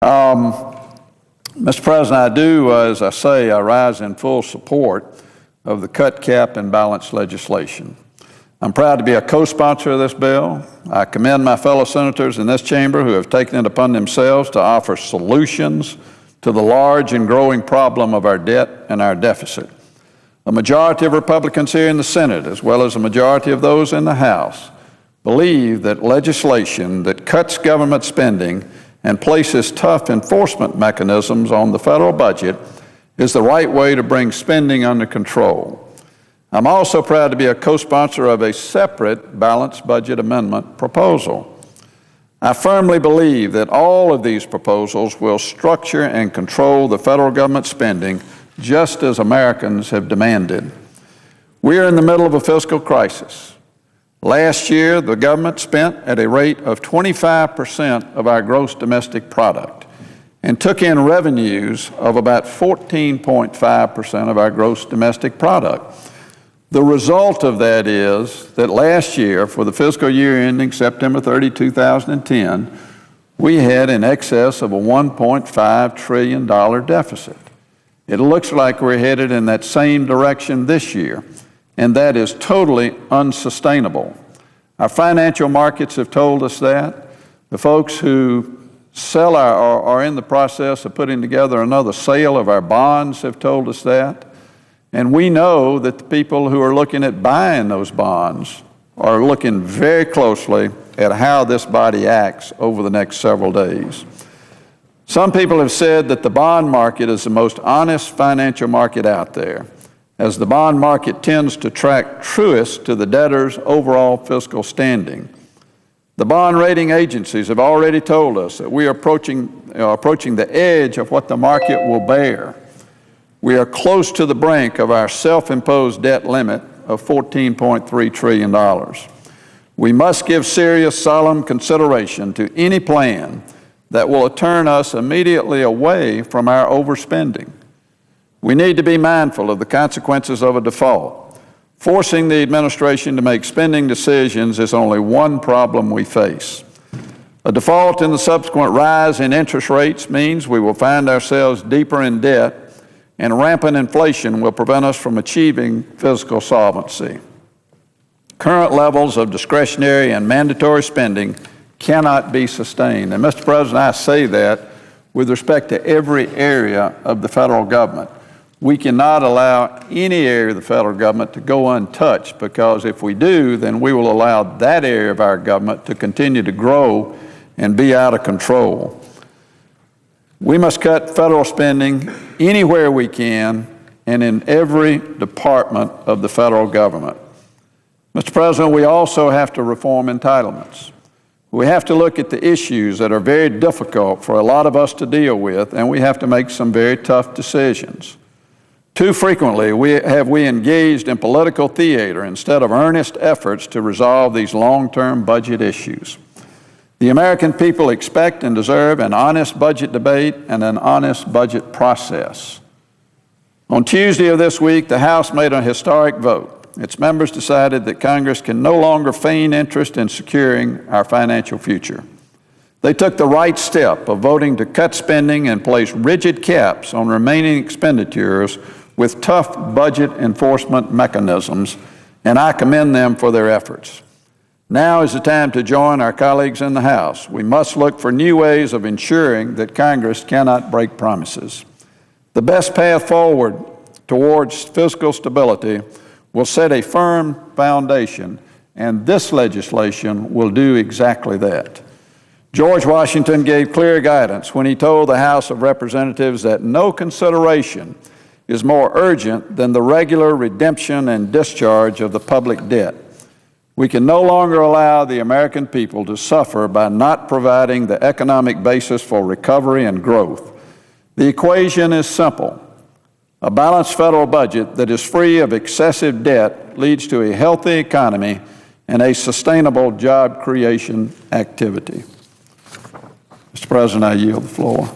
Mr. President, I do, as I say, I rise in full support of the cut, cap, and balance legislation. I'm proud to be a co-sponsor of this bill. I commend my fellow senators in this chamber who have taken it upon themselves to offer solutions to the large and growing problem of our debt and our deficit. A majority of Republicans here in the Senate, as well as a majority of those in the House, believe that legislation that cuts government spending and places tough enforcement mechanisms on the federal budget is the right way to bring spending under control. I'm also proud to be a co-sponsor of a separate balanced budget amendment proposal. I firmly believe that all of these proposals will structure and control the federal government spending just as Americans have demanded. We are in the middle of a fiscal crisis. Last year, the government spent at a rate of 25% of our gross domestic product and took in revenues of about 14.5% of our gross domestic product. The result of that is that last year, for the fiscal year ending September 30, 2010, we had in excess of a $1.5 trillion deficit. It looks like we're headed in that same direction this year, and that is totally unsustainable. Our financial markets have told us that. The folks who sell are in the process of putting together another sale of our bonds have told us that. And we know that the people who are looking at buying those bonds are looking very closely at how this body acts over the next several days. Some people have said that the bond market is the most honest financial market out there, as the bond market tends to track truest to the debtor's overall fiscal standing. The bond rating agencies have already told us that we are approaching the edge of what the market will bear. We are close to the brink of our self-imposed debt limit of $14.3 trillion. We must give serious, solemn consideration to any plan that will turn us immediately away from our overspending. We need to be mindful of the consequences of a default. Forcing the administration to make spending decisions is only one problem we face. A default and the subsequent rise in interest rates means we will find ourselves deeper in debt, and rampant inflation will prevent us from achieving fiscal solvency. Current levels of discretionary and mandatory spending cannot be sustained. And Mr. President, I say that with respect to every area of the federal government. We cannot allow any area of the federal government to go untouched, because if we do, then we will allow that area of our government to continue to grow and be out of control. We must cut federal spending anywhere we can and in every department of the federal government. Mr. President, we also have to reform entitlements. We have to look at the issues that are very difficult for a lot of us to deal with, and we have to make some very tough decisions. Too frequently, we engaged in political theater instead of earnest efforts to resolve these long-term budget issues. The American people expect and deserve an honest budget debate and an honest budget process. On Tuesday of this week, the House made a historic vote. Its members decided that Congress can no longer feign interest in securing our financial future. They took the right step of voting to cut spending and place rigid caps on remaining expenditures with tough budget enforcement mechanisms, and I commend them for their efforts. Now is the time to join our colleagues in the House. We must look for new ways of ensuring that Congress cannot break promises. The best path forward towards fiscal stability will set a firm foundation, and this legislation will do exactly that. George Washington gave clear guidance when he told the House of Representatives that no consideration is more urgent than the regular redemption and discharge of the public debt. We can no longer allow the American people to suffer by not providing the economic basis for recovery and growth. The equation is simple. A balanced federal budget that is free of excessive debt leads to a healthy economy and a sustainable job creation activity. Mr. President, I yield the floor.